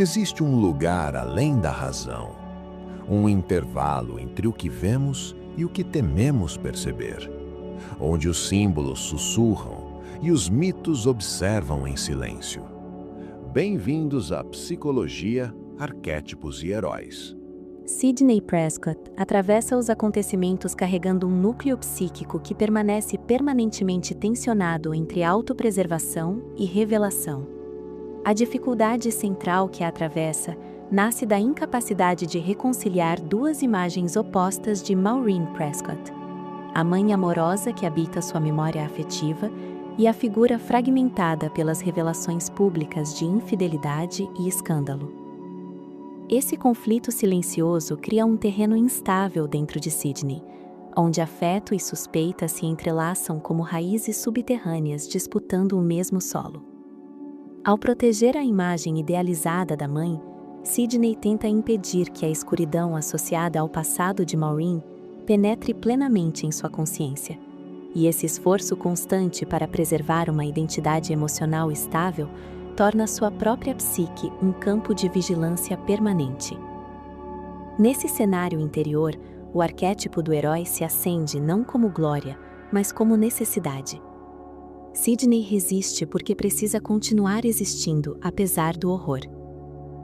Existe um lugar além da razão, um intervalo entre o que vemos e o que tememos perceber, onde os símbolos sussurram e os mitos observam em silêncio. Bem-vindos à Psicologia, Arquétipos e Heróis. Sidney Prescott atravessa os acontecimentos carregando um núcleo psíquico que permanece permanentemente tensionado entre autopreservação e revelação. A dificuldade central que a atravessa nasce da incapacidade de reconciliar duas imagens opostas de Maureen Prescott: a mãe amorosa que habita sua memória afetiva e a figura fragmentada pelas revelações públicas de infidelidade e escândalo. Esse conflito silencioso cria um terreno instável dentro de Sidney, onde afeto e suspeita se entrelaçam como raízes subterrâneas disputando o mesmo solo. Ao proteger a imagem idealizada da mãe, Sidney tenta impedir que a escuridão associada ao passado de Maureen penetre plenamente em sua consciência, e esse esforço constante para preservar uma identidade emocional estável torna sua própria psique um campo de vigilância permanente. Nesse cenário interior, o arquétipo do herói se acende não como glória, mas como necessidade. Sidney resiste porque precisa continuar existindo apesar do horror.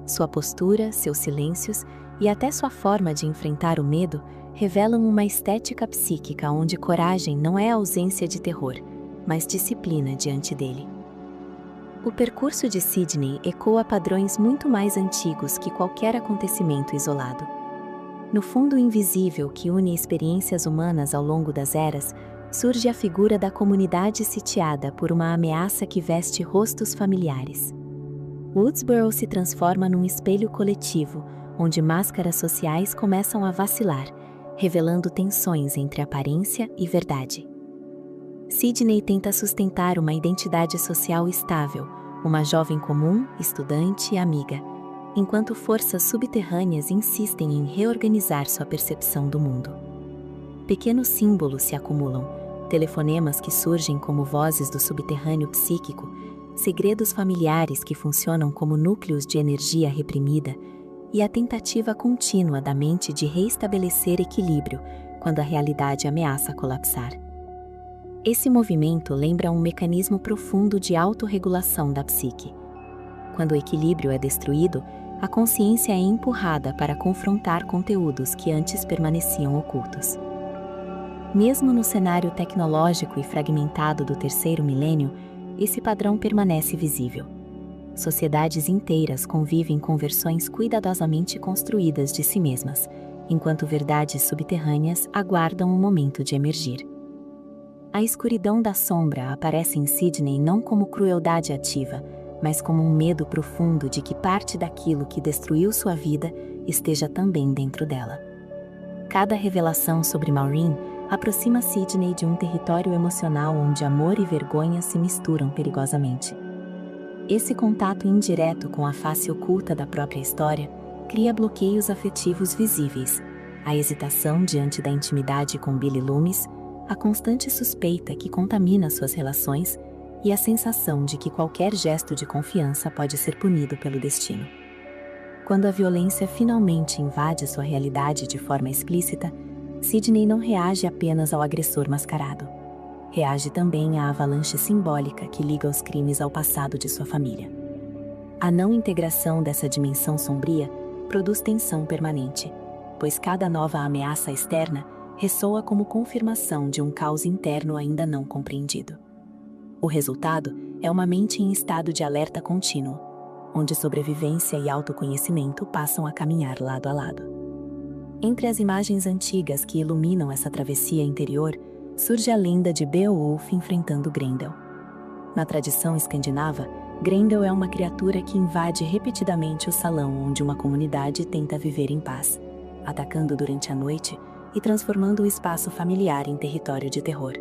Sua postura, seus silêncios e até sua forma de enfrentar o medo revelam uma estética psíquica onde coragem não é ausência de terror, mas disciplina diante dele. O percurso de Sidney ecoa padrões muito mais antigos que qualquer acontecimento isolado. No fundo invisível que une experiências humanas ao longo das eras, surge a figura da comunidade sitiada por uma ameaça que veste rostos familiares. Woodsboro se transforma num espelho coletivo, onde máscaras sociais começam a vacilar, revelando tensões entre aparência e verdade. Sidney tenta sustentar uma identidade social estável, uma jovem comum, estudante e amiga, enquanto forças subterrâneas insistem em reorganizar sua percepção do mundo. Pequenos símbolos se acumulam, telefonemas que surgem como vozes do subterrâneo psíquico, segredos familiares que funcionam como núcleos de energia reprimida, e a tentativa contínua da mente de reestabelecer equilíbrio quando a realidade ameaça colapsar. Esse movimento lembra um mecanismo profundo de autorregulação da psique. Quando o equilíbrio é destruído, a consciência é empurrada para confrontar conteúdos que antes permaneciam ocultos. Mesmo no cenário tecnológico e fragmentado do terceiro milênio, esse padrão permanece visível. Sociedades inteiras convivem com versões cuidadosamente construídas de si mesmas, enquanto verdades subterrâneas aguardam o momento de emergir. A escuridão da sombra aparece em Sidney não como crueldade ativa, mas como um medo profundo de que parte daquilo que destruiu sua vida esteja também dentro dela. Cada revelação sobre Maureen aproxima Sidney de um território emocional onde amor e vergonha se misturam perigosamente. Esse contato indireto com a face oculta da própria história cria bloqueios afetivos visíveis, a hesitação diante da intimidade com Billy Loomis, a constante suspeita que contamina suas relações e a sensação de que qualquer gesto de confiança pode ser punido pelo destino. Quando a violência finalmente invade sua realidade de forma explícita, Sidney não reage apenas ao agressor mascarado. Reage também à avalanche simbólica que liga os crimes ao passado de sua família. A não integração dessa dimensão sombria produz tensão permanente, pois cada nova ameaça externa ressoa como confirmação de um caos interno ainda não compreendido. O resultado é uma mente em estado de alerta contínuo, onde sobrevivência e autoconhecimento passam a caminhar lado a lado. Entre as imagens antigas que iluminam essa travessia interior, surge a lenda de Beowulf enfrentando Grendel. Na tradição escandinava, Grendel é uma criatura que invade repetidamente o salão onde uma comunidade tenta viver em paz, atacando durante a noite e transformando o espaço familiar em território de terror.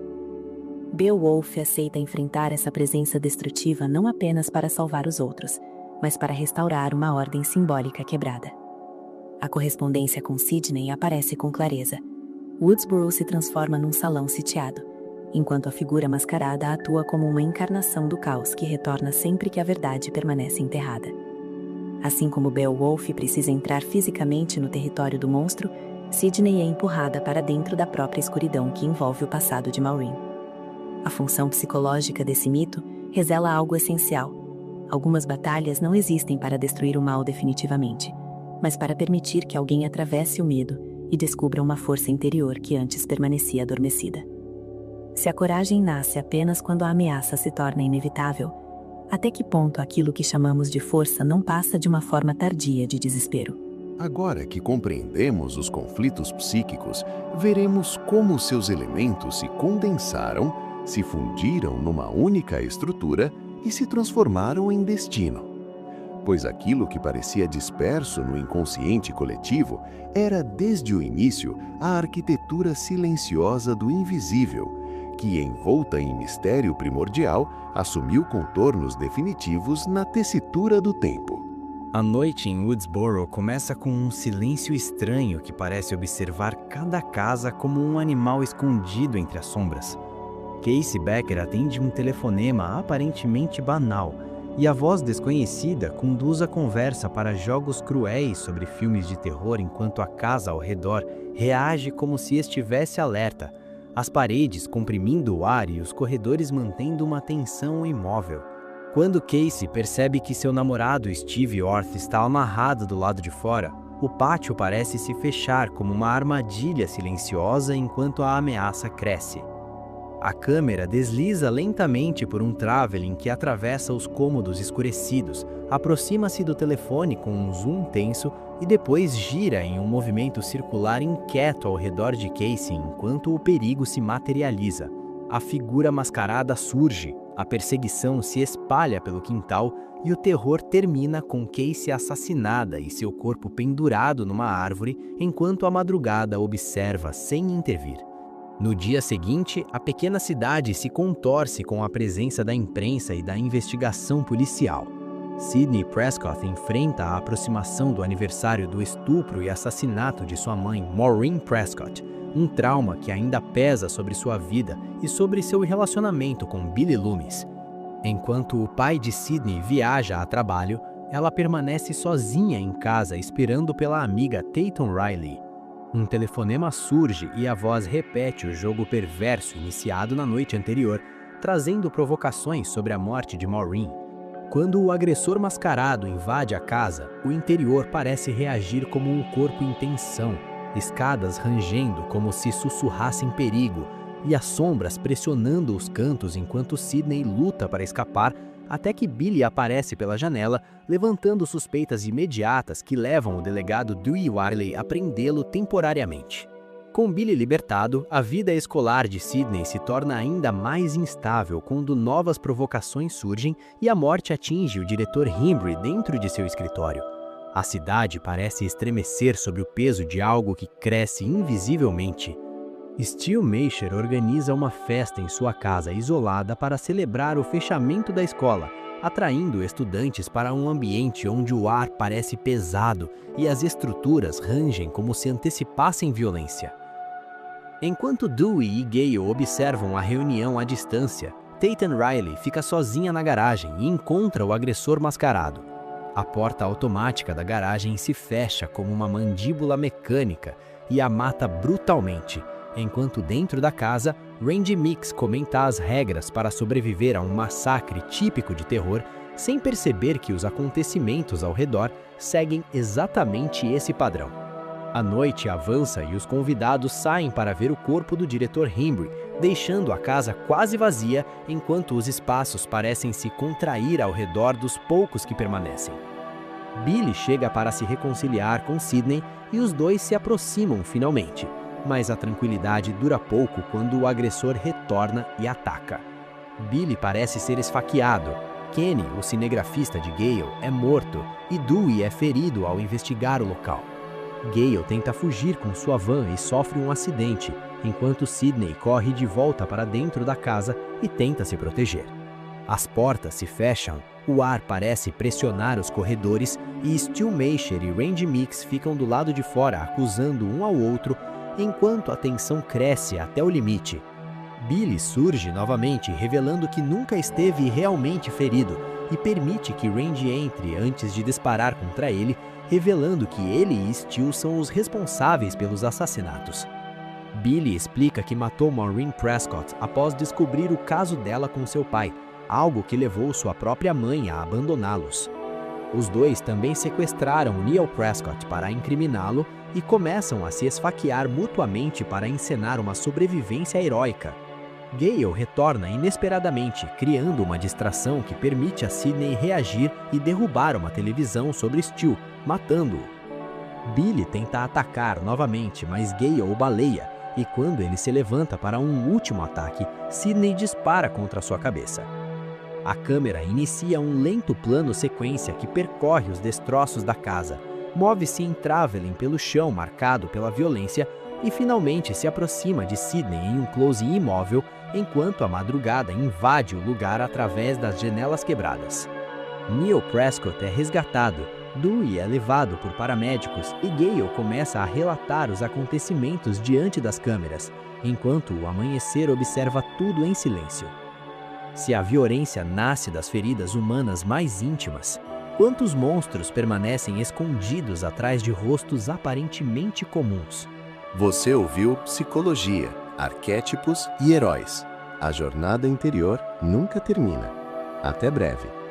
Beowulf aceita enfrentar essa presença destrutiva não apenas para salvar os outros, mas para restaurar uma ordem simbólica quebrada. A correspondência com Sidney aparece com clareza. Woodsboro se transforma num salão sitiado, enquanto a figura mascarada atua como uma encarnação do caos que retorna sempre que a verdade permanece enterrada. Assim como Beowulf precisa entrar fisicamente no território do monstro, Sidney é empurrada para dentro da própria escuridão que envolve o passado de Maureen. A função psicológica desse mito revela algo essencial. Algumas batalhas não existem para destruir o mal definitivamente, mas para permitir que alguém atravesse o medo e descubra uma força interior que antes permanecia adormecida. Se a coragem nasce apenas quando a ameaça se torna inevitável, até que ponto aquilo que chamamos de força não passa de uma forma tardia de desespero? Agora que compreendemos os conflitos psíquicos, veremos como seus elementos se condensaram, se fundiram numa única estrutura e se transformaram em destino. Pois aquilo que parecia disperso no inconsciente coletivo era, desde o início, a arquitetura silenciosa do invisível, que, envolta em mistério primordial, assumiu contornos definitivos na tessitura do tempo. A noite em Woodsboro começa com um silêncio estranho que parece observar cada casa como um animal escondido entre as sombras. Casey Becker atende um telefonema aparentemente banal, e a voz desconhecida conduz a conversa para jogos cruéis sobre filmes de terror enquanto a casa ao redor reage como se estivesse alerta, as paredes comprimindo o ar e os corredores mantendo uma tensão imóvel. Quando Casey percebe que seu namorado Steve Orth está amarrado do lado de fora, o pátio parece se fechar como uma armadilha silenciosa enquanto a ameaça cresce. A câmera desliza lentamente por um traveling que atravessa os cômodos escurecidos, aproxima-se do telefone com um zoom tenso e depois gira em um movimento circular inquieto ao redor de Casey enquanto o perigo se materializa. A figura mascarada surge, a perseguição se espalha pelo quintal e o terror termina com Casey assassinada e seu corpo pendurado numa árvore enquanto a madrugada observa sem intervir. No dia seguinte, a pequena cidade se contorce com a presença da imprensa e da investigação policial. Sidney Prescott enfrenta a aproximação do aniversário do estupro e assassinato de sua mãe, Maureen Prescott, um trauma que ainda pesa sobre sua vida e sobre seu relacionamento com Billy Loomis. Enquanto o pai de Sidney viaja a trabalho, ela permanece sozinha em casa esperando pela amiga Tatum Riley. Um telefonema surge e a voz repete o jogo perverso iniciado na noite anterior, trazendo provocações sobre a morte de Maureen. Quando o agressor mascarado invade a casa, o interior parece reagir como um corpo em tensão, escadas rangendo como se sussurrassem perigo, e as sombras pressionando os cantos enquanto Sidney luta para escapar, até que Billy aparece pela janela, levantando suspeitas imediatas que levam o delegado Dewey Wiley a prendê-lo temporariamente. Com Billy libertado, a vida escolar de Sidney se torna ainda mais instável quando novas provocações surgem e a morte atinge o diretor Hembry dentro de seu escritório. A cidade parece estremecer sob o peso de algo que cresce invisivelmente. Steel Meisher organiza uma festa em sua casa isolada para celebrar o fechamento da escola, atraindo estudantes para um ambiente onde o ar parece pesado e as estruturas rangem como se antecipassem violência. Enquanto Dewey e Gale observam a reunião à distância, Tatum Riley fica sozinha na garagem e encontra o agressor mascarado. A porta automática da garagem se fecha como uma mandíbula mecânica e a mata brutalmente, enquanto dentro da casa, Randy Meeks comenta as regras para sobreviver a um massacre típico de terror, sem perceber que os acontecimentos ao redor seguem exatamente esse padrão. A noite avança e os convidados saem para ver o corpo do diretor Hembry, deixando a casa quase vazia enquanto os espaços parecem se contrair ao redor dos poucos que permanecem. Billy chega para se reconciliar com Sidney e os dois se aproximam finalmente. Mas a tranquilidade dura pouco quando o agressor retorna e ataca. Billy parece ser esfaqueado. Kenny, o cinegrafista de Gale, é morto e Dewey é ferido ao investigar o local. Gale tenta fugir com sua van e sofre um acidente, enquanto Sidney corre de volta para dentro da casa e tenta se proteger. As portas se fecham, o ar parece pressionar os corredores e Steel Meisher e Randy Meeks ficam do lado de fora acusando um ao outro enquanto a tensão cresce até o limite. Billy surge novamente, revelando que nunca esteve realmente ferido, e permite que Randy entre antes de disparar contra ele, revelando que ele e Stu são os responsáveis pelos assassinatos. Billy explica que matou Maureen Prescott após descobrir o caso dela com seu pai, algo que levou sua própria mãe a abandoná-los. Os dois também sequestraram Neil Prescott para incriminá-lo e começam a se esfaquear mutuamente para encenar uma sobrevivência heróica. Gale retorna inesperadamente, criando uma distração que permite a Sidney reagir e derrubar uma televisão sobre Stu, matando-o. Billy tenta atacar novamente, mas Gale o baleia, e quando ele se levanta para um último ataque, Sidney dispara contra sua cabeça. A câmera inicia um lento plano sequência que percorre os destroços da casa, move-se em travelling pelo chão marcado pela violência e finalmente se aproxima de Sidney em um close imóvel enquanto a madrugada invade o lugar através das janelas quebradas. Neil Prescott é resgatado, Dewey é levado por paramédicos e Gale começa a relatar os acontecimentos diante das câmeras, enquanto o amanhecer observa tudo em silêncio. Se a violência nasce das feridas humanas mais íntimas, quantos monstros permanecem escondidos atrás de rostos aparentemente comuns? Você ouviu Psicologia, Arquétipos e Heróis. A jornada interior nunca termina. Até breve.